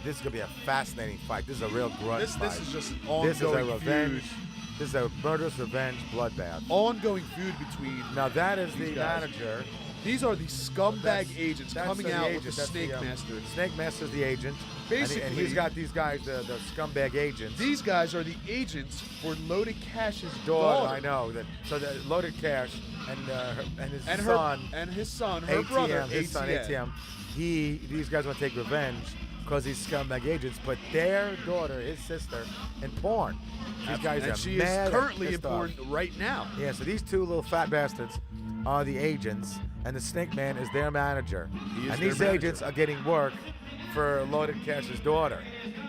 this is gonna be a fascinating fight. This is a real grudge fight. This is just an ongoing This is a revenge. feud. This is a murderous revenge bloodbath. Ongoing feud between. Now that is the guys. manager. These are the scumbag agents coming out with the That's Snake Master. Snake Master's the agent. Basically, and he's got these guys, the scumbag agents. These guys are the agents for Loaded Cash's daughter. daughter. I know that. So the Loaded Cash and his And son, his son, her ATM, brother, his son ATM. These guys want to take revenge because these scumbag agents put their daughter, his sister, in porn. These guys and are she mad is currently in and pissed off. porn right now. Yeah, so these two little fat bastards are the agents, and the Snake Man is their manager. He is and their these manager. agents are getting work for Loaded Cash's daughter.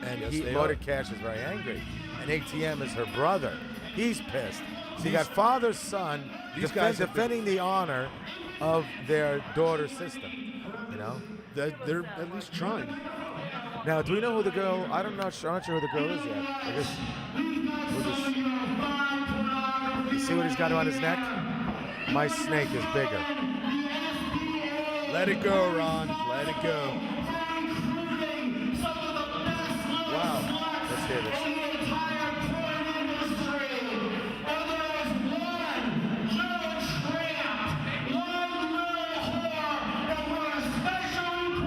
And Yes, they Loaded are. Cash is very angry. And ATM is her brother. He's pissed. So you got These- father, son, these guys have been- defending the honor of their daughter system. You know? They're at least trying. Now, do we know who the girl? I'm not sure who the girl is yet. I guess. You see what he's got around his neck? My snake is bigger. Let it go, Ron. Let it go. Wow. Let's hear this.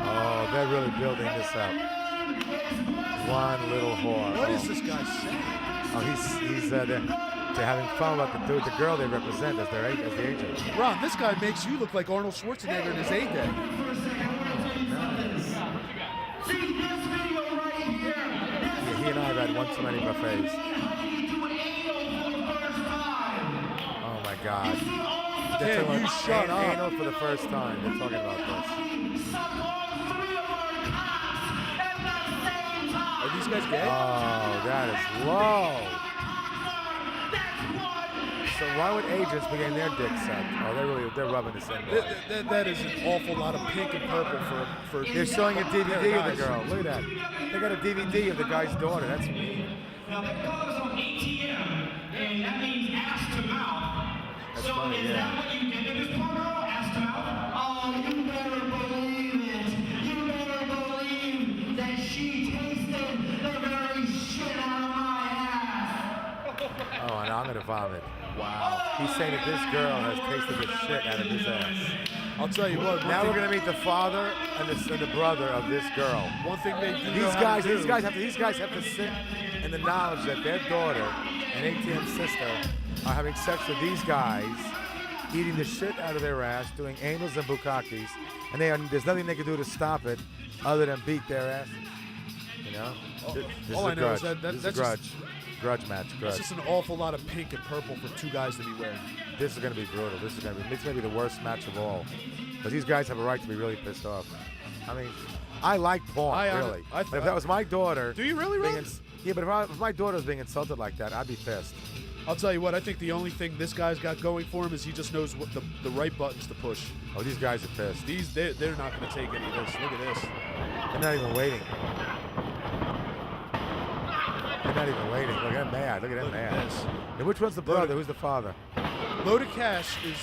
Oh, they're really building this up. One little whore. What is this guy saying? Oh, they're having fun with the girl they represent as the agent. Ron, this guy makes you look like Arnold Schwarzenegger in his A-Day. Nice. Yeah, he and I have had one too many buffets. Oh my God. They're Damn, talking you about shut up. anal for the first time. They're talking about this. Are these guys gay? Oh, that is low. So why would agents be getting their dicks sucked? Oh, they're rubbing this in. That is an awful lot of pink and purple for They're showing a DVD of the guys. girl. Look at that. They got a DVD of the guy's daughter. That's mean. Now that goes on ATM, and that means ass to mouth. That's So funny, is yeah. that what you did to this poor girl? Ass to mouth? Oh, you better believe it. You better believe that she tasted the very shit out of my ass. Oh, and I'm gonna vomit. Wow. He's saying that this girl has tasted the shit out of his ass. I'll tell you what. Now we're gonna meet the father and the brother of this girl. One thing they do know These how guys, to do. these guys have to sit in the knowledge that their daughter and ATM's sister are having sex with these guys, eating the shit out of their ass, doing anals and bukkakis, and there's nothing they can do to stop it other than beat their asses. You know? This is all a I know is grudge. that This is a that's grudge. Grudge match. It's Grudge. just an awful lot of pink and purple for two guys to be wearing. This is going to be brutal. This is going to be the worst match of all. But these guys have a right to be really pissed off. I mean, I like porn, really. But if that was my daughter... Do you really, Ron? Yeah, but if my daughter was being insulted like that, I'd be pissed. I'll tell you what, I think the only thing this guy's got going for him is he just knows what the right buttons to push. Oh, these guys are pissed. They're not going to take any of this. Look at this. They're not even waiting. They're not even waiting. Look at them mad. Look at them mad. this. Now, which one's the brother? Who's the father? Loaded Cash is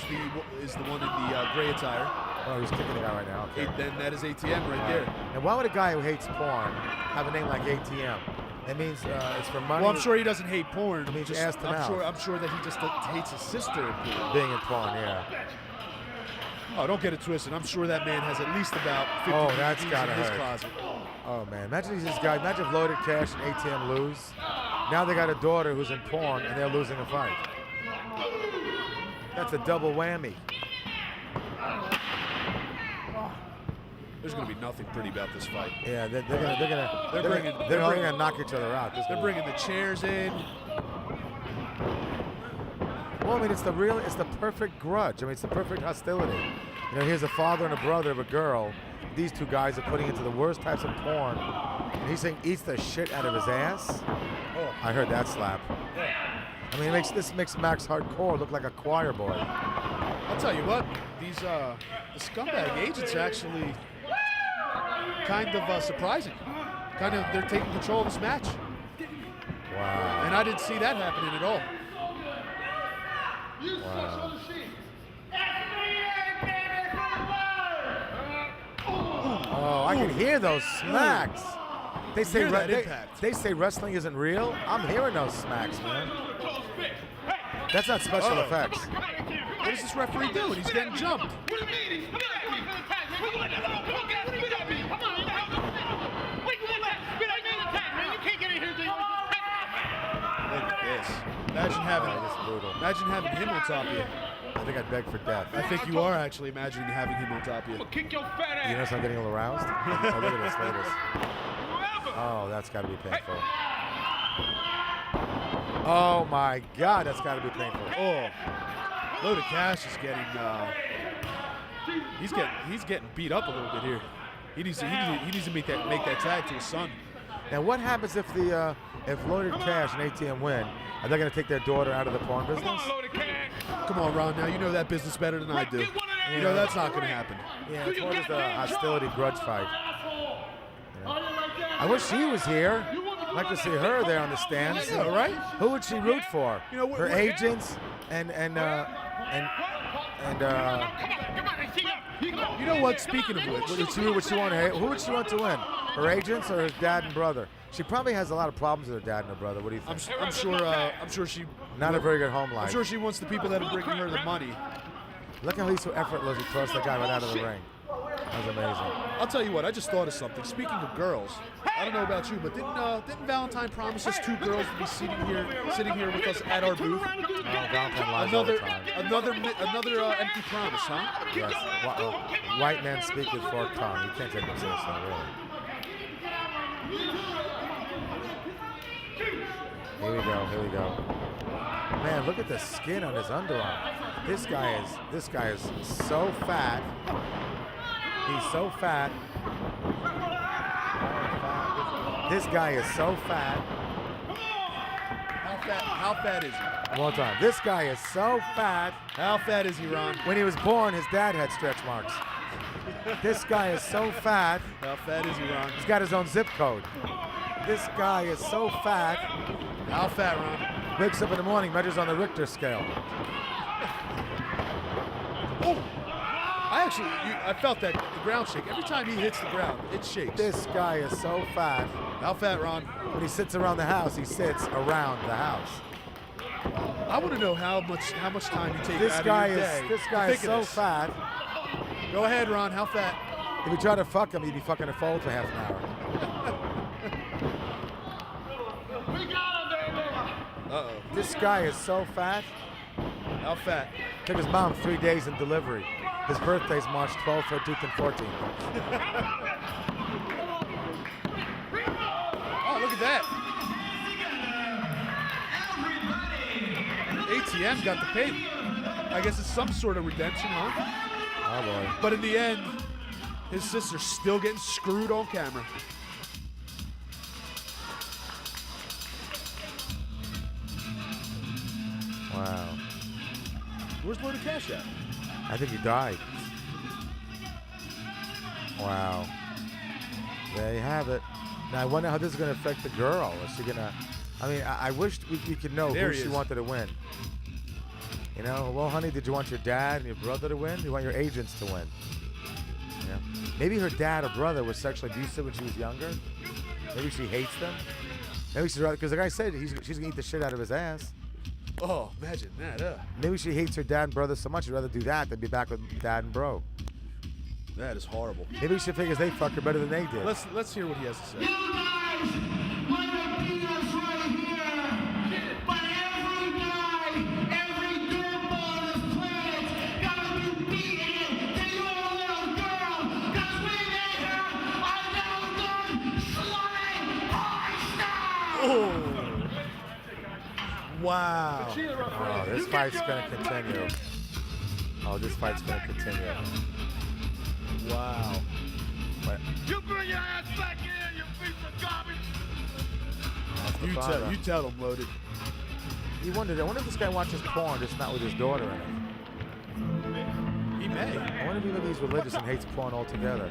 the one in the gray attire. Oh, he's kicking it out right now. Okay. Then that is ATM right there. And why would a guy who hates porn have a name like ATM? That means it's for money. Well, I'm sure he doesn't hate porn. I mean, Just- ass to mouth. I'm sure that he just hates his sister in porn. Being in porn, yeah. Oh, don't get it twisted. I'm sure that man has at least about 50 Oh, that's DVDs gotta in his hurt. closet. Oh man, imagine this guy. Imagine if Loaded Cash and ATM lose. Now they got a daughter who's in porn and they're losing a fight. That's a double whammy. There's going to be nothing pretty about this fight. Yeah, they're gonna knock each other out. They're bringing the chairs in. Well, I mean, it's the perfect grudge. I mean, it's the perfect hostility. You know, here's a father and a brother of a girl. These two guys are putting into the worst types of porn. And he's saying eats the shit out of his ass. Oh. I heard that slap. I mean, this makes Max Hardcore look like a choir boy. I'll tell you what, these the scumbag agents are actually kind of surprising. They're taking control of this match. Wow. And I didn't see that happening at all. Wow. Oh, I can hear those smacks. They say hear that impact. they say wrestling isn't real. I'm hearing those smacks, man. That's not special effects. What is this referee doing? He's getting jumped. What do you mean? Come on, you can't get in here. Look at this. Imagine having him on top of you. I think I'd beg for death. I think you are actually imagining having him on top of you. Kick your fat ass. You notice I'm getting a little aroused? Oh, look at this, look at this. Oh, that's got to be painful. Oh my God, that's got to be painful. Oh, Loaded Cash is getting he's getting beat up a little bit here. He needs to make that tag to his son. Now, what happens if Loaded Cash and ATM win? Are they going to take their daughter out of the porn business? Come on, Ron. Now you know that business better than I do. You know that's not going to happen. Yeah, it's more just a hostility grudge fight. Yeah. I wish she was here. I'd like to see her there on the stands. Yeah, right? Who would she root for? You know, her agents and you know what? Speaking of which, who would she want to win? Her agents or her dad and brother? She probably has a lot of problems with her dad and her brother. What do you think? I'm sure she not a very good home life. I'm sure she wants the people that are bringing her the money. Look how he's so effortless. He throws the guy right out of the ring. That was amazing. I'll tell you what. I just thought of something. Speaking of girls, I don't know about you, but didn't Valentine promise us 2 girls to be sitting here with us at our booth? Valentine lies all the time. Another empty promise, huh? Yes. White men speak with forked tongue. You can't take them seriously, really. Here we go. Man, look at the skin on his underarm. This guy is so fat. He's so fat. This guy is so fat. How fat is he? One more time. This guy is so fat. How fat is he, Ron? When he was born, his dad had stretch marks. This guy is so fat. How fat is he, Ron? He's got his own zip code. This guy is so fat. How fat, Ron? Wakes up in the morning, measures on the Richter scale. Oh! I felt that the ground shake. Every time he hits the ground, it shakes. This guy is so fat. How fat, Ron? When he sits around the house, he sits around the house. I want to know how much time you take This out guy of your day. This guy is so fat. Go ahead, Ron. How fat? If you try to fuck him, he'd be fucking a fold for half an hour. Uh-oh. This guy is so fat. How fat? Took his mom 3 days in delivery. His birthday's March 12th, 13th, and 14th. Oh, look at that. ATM got the pin. I guess it's some sort of redemption, huh? Oh, boy. But in the end, his sister's still getting screwed on camera. Wow. Where's Loaded Cash at? I think he died. Wow. There you have it. Now, I wonder how this is going to affect the girl. Is she going to... I mean, I wish we could know who she wanted to win. You know, well, honey, did you want your dad and your brother to win? You want your agents to win? Yeah. Maybe her dad or brother was sexually abusive when she was younger. Maybe she hates them. Maybe she's rather... Because the guy said she's going to eat the shit out of his ass. Oh, imagine that. Maybe she hates her dad and brother so much she'd rather do that than be back with dad and bro. That is horrible. Maybe she figures they fuck her better than they did. Let's hear what he has to say. You guys might beat us right here, but every guy, every dirtball on this planet gotta be beaten to your little girl, cause we made her a little gun slutty porn star! Oh. Wow. Oh, this fight's going to continue. This fight's going to continue. Wow. But You bring your ass back in, you piece of garbage. that's the father. You tell him, Loaded. I wonder if this guy watches porn, just not with his daughter in it. He may. I wonder if maybe he's religious and hates porn altogether.